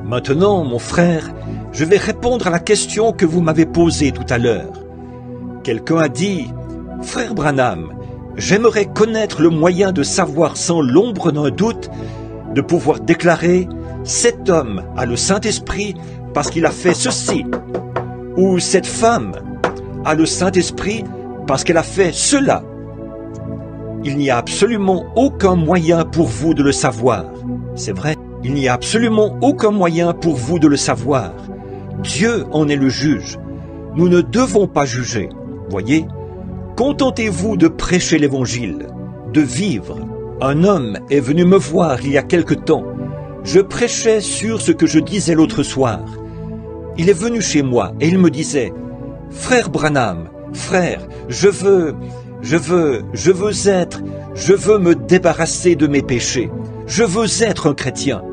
Maintenant, mon frère, je vais répondre à la question que vous m'avez posée tout à l'heure. Quelqu'un a dit, « Frère Branham, j'aimerais connaître le moyen de savoir sans l'ombre d'un doute, de pouvoir déclarer « Cet homme a le Saint-Esprit parce qu'il a fait ceci » ou « Cette femme a le Saint-Esprit parce qu'elle a fait cela ». Il n'y a absolument aucun moyen pour vous de le savoir. C'est vrai. Il n'y a absolument aucun moyen pour vous de le savoir. Dieu en est le juge. Nous ne devons pas juger. Voyez, contentez-vous de prêcher l'Évangile, de vivre. Un homme est venu me voir il y a quelque temps. Je prêchais sur ce que je disais l'autre soir. Il est venu chez moi et il me disait, « Frère Branham, frère, je veux me débarrasser de mes péchés. Je veux être un chrétien. »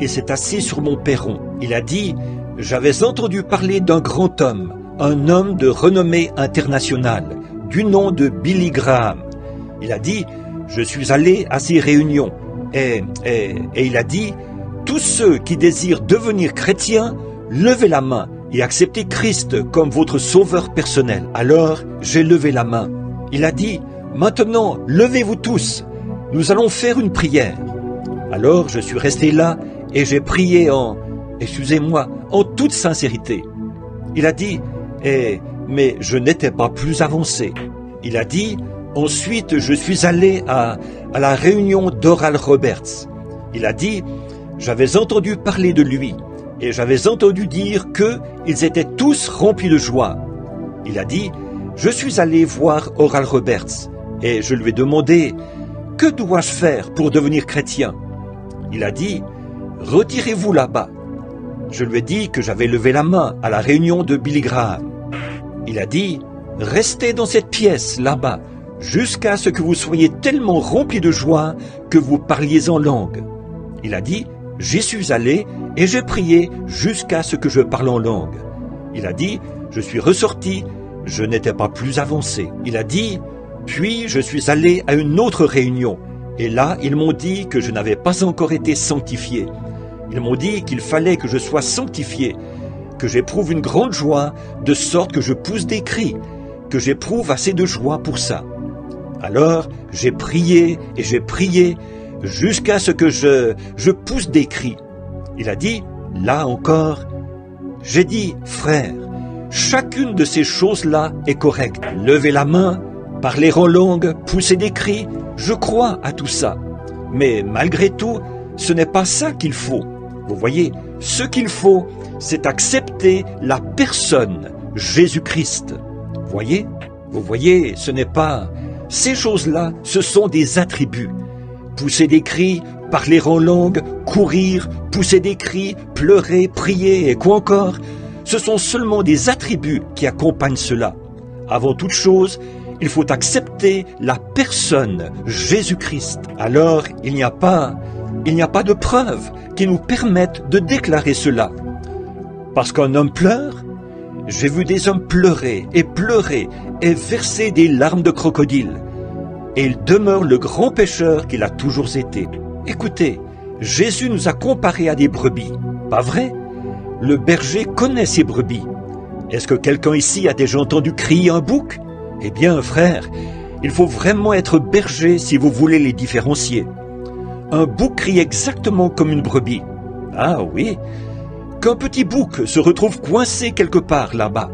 Il s'est assis sur mon perron. Il a dit, « J'avais entendu parler d'un grand homme, un homme de renommée internationale, du nom de Billy Graham. » Il a dit, « Je suis allé à ces réunions. » Et il a dit, « Tous ceux qui désirent devenir chrétiens, levez la main et acceptez Christ comme votre sauveur personnel. » Alors, j'ai levé la main. Il a dit, « Maintenant, levez-vous tous. Nous allons faire une prière. » Alors, je suis resté là et j'ai prié en toute sincérité. Il a dit, mais je n'étais pas plus avancé. Il a dit, ensuite je suis allé à la réunion d'Oral Roberts. Il a dit, j'avais entendu parler de lui et j'avais entendu dire qu'ils étaient tous remplis de joie. Il a dit, je suis allé voir Oral Roberts et je lui ai demandé, que dois-je faire pour devenir chrétien? Il a dit, retirez-vous là-bas. Je lui ai dit que j'avais levé la main à la réunion de Billy Graham. Il a dit, restez dans cette pièce là-bas, jusqu'à ce que vous soyez tellement remplis de joie que vous parliez en langue. Il a dit, j'y suis allé et j'ai prié jusqu'à ce que je parle en langue. Il a dit, je suis ressorti, je n'étais pas plus avancé. Il a dit, puis je suis allé à une autre réunion. Et là, ils m'ont dit que je n'avais pas encore été sanctifié. Ils m'ont dit qu'il fallait que je sois sanctifié, que j'éprouve une grande joie, de sorte que je pousse des cris, que j'éprouve assez de joie pour ça. Alors, j'ai prié et j'ai prié jusqu'à ce que je pousse des cris. Il a dit, là encore, j'ai dit, frère, chacune de ces choses-là est correcte. Lever la main, parler en langue, pousser des cris, je crois à tout ça. Mais malgré tout, ce n'est pas ça qu'il faut. Vous voyez, ce qu'il faut, c'est accepter la personne, Jésus-Christ. Vous voyez, ce n'est pas... Ces choses-là, ce sont des attributs. Pousser des cris, parler en langue, courir, pousser des cris, pleurer, prier et quoi encore, ce sont seulement des attributs qui accompagnent cela. Avant toute chose, il faut accepter la personne, Jésus-Christ. Alors, il n'y a pas de preuves qui nous permettent de déclarer cela. Parce qu'un homme pleure, j'ai vu des hommes pleurer et verser des larmes de crocodile. Et il demeure le grand pécheur qu'il a toujours été. Écoutez, Jésus nous a comparés à des brebis, pas vrai? Le berger connaît ses brebis. Est-ce que quelqu'un ici a déjà entendu crier un bouc? Eh bien, frère, il faut vraiment être berger si vous voulez les différencier. Un bouc crie exactement comme une brebis. Ah oui, qu'un petit bouc se retrouve coincé quelque part là-bas.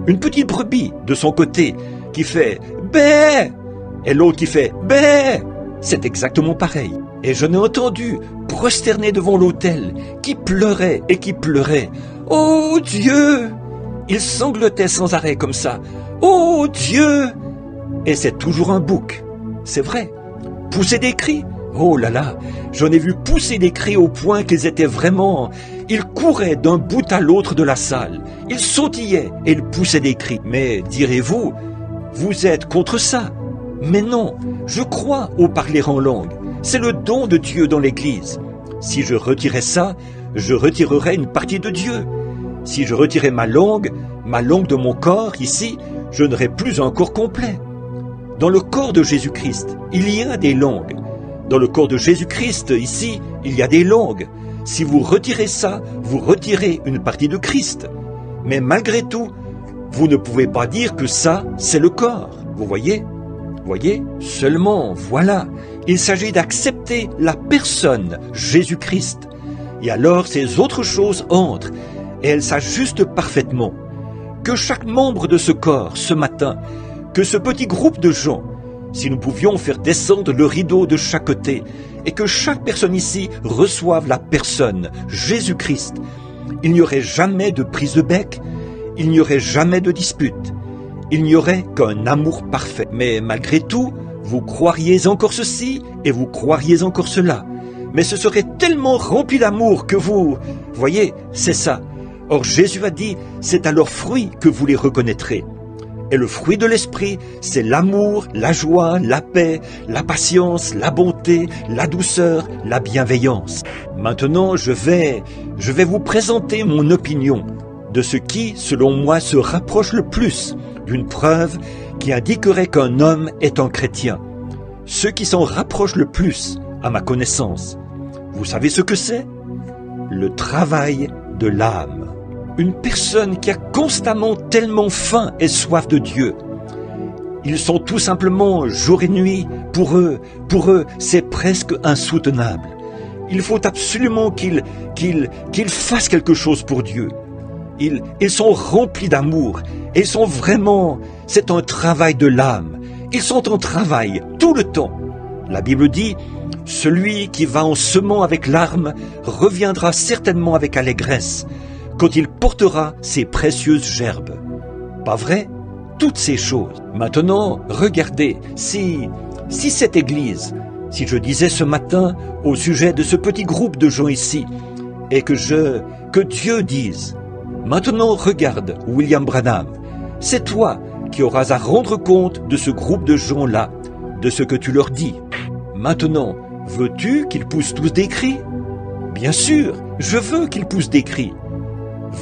Une petite brebis, de son côté, qui fait « bé » et l'autre qui fait « bé », c'est exactement pareil. Et je n'ai entendu prosterné devant l'autel, qui pleurait et qui pleurait. « Oh Dieu !» Il sanglotait sans arrêt comme ça. « Oh Dieu !» Et c'est toujours un bouc, c'est vrai. Pousser des cris, oh là là, j'en ai vu pousser des cris au point qu'ils étaient vraiment... Ils couraient d'un bout à l'autre de la salle. Ils sautillaient et ils poussaient des cris. Mais direz-vous, vous êtes contre ça? Mais non, je crois au parler en langue. C'est le don de Dieu dans l'Église. Si je retirais ça, je retirerais une partie de Dieu. Si je retirais ma langue de mon corps ici, je n'aurais plus un corps complet. Dans le corps de Jésus-Christ, il y a des langues. Dans le corps de Jésus-Christ, ici, il y a des langues. Si vous retirez ça, vous retirez une partie de Christ. Mais malgré tout, vous ne pouvez pas dire que ça, c'est le corps. Vous voyez? Seulement, voilà, il s'agit d'accepter la personne, Jésus-Christ. Et alors ces autres choses entrent, et elles s'ajustent parfaitement. Que chaque membre de ce corps, ce matin, que ce petit groupe de gens, si nous pouvions faire descendre le rideau de chaque côté, et que chaque personne ici reçoive la personne, Jésus-Christ, il n'y aurait jamais de prise de bec, il n'y aurait jamais de dispute, il n'y aurait qu'un amour parfait. Mais malgré tout, vous croiriez encore ceci, et vous croiriez encore cela. Mais ce serait tellement rempli d'amour que vous... Voyez, c'est ça. Or Jésus a dit, c'est à leurs fruits que vous les reconnaîtrez. Et le fruit de l'esprit, c'est l'amour, la joie, la paix, la patience, la bonté, la douceur, la bienveillance. Maintenant, je vais vous présenter mon opinion de ce qui, selon moi, se rapproche le plus d'une preuve qui indiquerait qu'un homme est un chrétien. Ce qui s'en rapproche le plus, à ma connaissance. Vous savez ce que c'est? Le travail de l'âme. Une personne qui a constamment tellement faim et soif de Dieu. Ils sont tout simplement jour et nuit. Pour eux, c'est presque insoutenable. Il faut absolument qu'ils fassent quelque chose pour Dieu. Ils sont remplis d'amour. Ils sont vraiment... C'est un travail de l'âme. Ils sont en travail tout le temps. La Bible dit... Celui qui va en semant avec larmes reviendra certainement avec allégresse, quand il portera ses précieuses gerbes. Pas vrai? Toutes ces choses. Maintenant, regardez, si cette église, si je disais ce matin au sujet de ce petit groupe de gens ici, et que Dieu dise, maintenant regarde, William Branham, c'est toi qui auras à rendre compte de ce groupe de gens-là, de ce que tu leur dis. Maintenant, veux-tu qu'ils poussent tous des cris? Bien sûr, je veux qu'ils poussent des cris.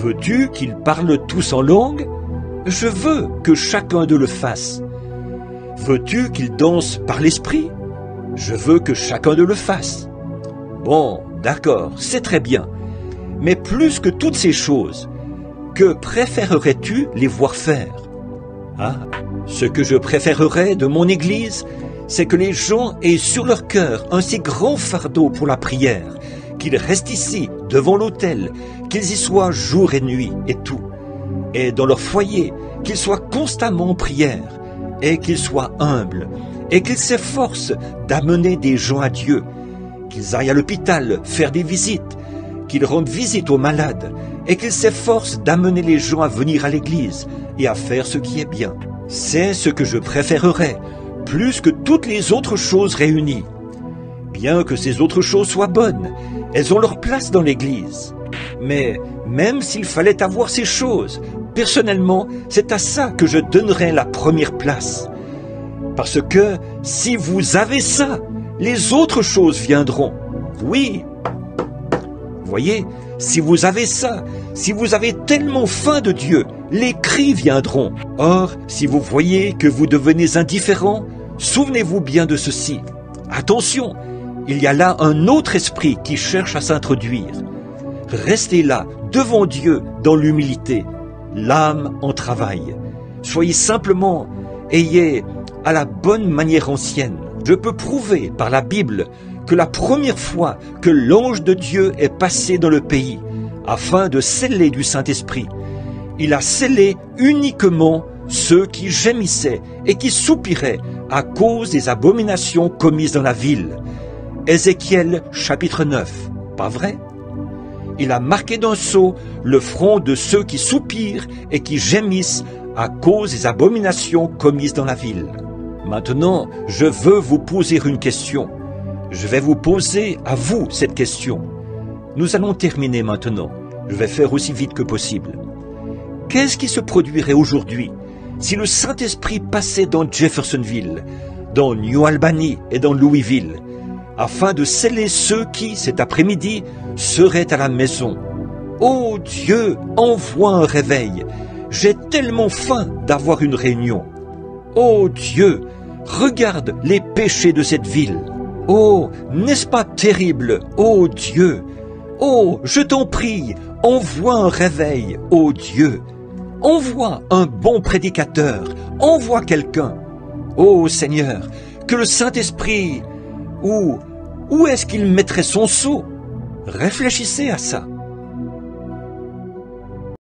Veux-tu qu'ils parlent tous en langue? Je veux que chacun d'eux le fasse. Veux-tu qu'ils dansent par l'esprit? Je veux que chacun d'eux le fasse. Bon, d'accord, c'est très bien. Mais plus que toutes ces choses, que préférerais-tu les voir faire? Ce que je préférerais de mon Église, c'est que les gens aient sur leur cœur un si grand fardeau pour la prière, qu'ils restent ici, devant l'autel, qu'ils y soient jour et nuit et tout. Et dans leur foyer, qu'ils soient constamment en prière, et qu'ils soient humbles, et qu'ils s'efforcent d'amener des gens à Dieu, qu'ils aillent à l'hôpital faire des visites, qu'ils rendent visite aux malades, et qu'ils s'efforcent d'amener les gens à venir à l'église et à faire ce qui est bien. C'est ce que je préférerais, plus que toutes les autres choses réunies. Bien que ces autres choses soient bonnes, elles ont leur place dans l'Église. Mais même s'il fallait avoir ces choses, personnellement, c'est à ça que je donnerais la première place. Parce que si vous avez ça, les autres choses viendront. Oui. Voyez, si vous avez ça, si vous avez tellement faim de Dieu, les cris viendront. Or, si vous voyez que vous devenez indifférent, souvenez-vous bien de ceci. Attention, il y a là un autre esprit qui cherche à s'introduire. Restez là, devant Dieu, dans l'humilité, l'âme en travail. Soyez simplement, ayez à la bonne manière ancienne. Je peux prouver par la Bible que la première fois que l'ange de Dieu est passé dans le pays, afin de sceller du Saint-Esprit, il a scellé uniquement ceux qui gémissaient et qui soupiraient à cause des abominations commises dans la ville. Ézéchiel chapitre 9, pas vrai? Il a marqué d'un sceau le front de ceux qui soupirent et qui gémissent à cause des abominations commises dans la ville. Maintenant, je veux vous poser une question. Je vais vous poser à vous cette question. Nous allons terminer maintenant. Je vais faire aussi vite que possible. Qu'est-ce qui se produirait aujourd'hui si le Saint-Esprit passait dans Jeffersonville, dans New Albany et dans Louisville, afin de sceller ceux qui, cet après-midi, seraient à la maison? Oh Dieu, envoie un réveil. J'ai tellement faim d'avoir une réunion. Oh Dieu, regarde les péchés de cette ville. Oh, n'est-ce pas terrible, ô Dieu? Oh, je t'en prie, envoie un réveil, ô Dieu. Envoie un bon prédicateur, envoie quelqu'un. Ô Seigneur, que le Saint-Esprit, où est-ce qu'il mettrait son sceau? Réfléchissez à ça.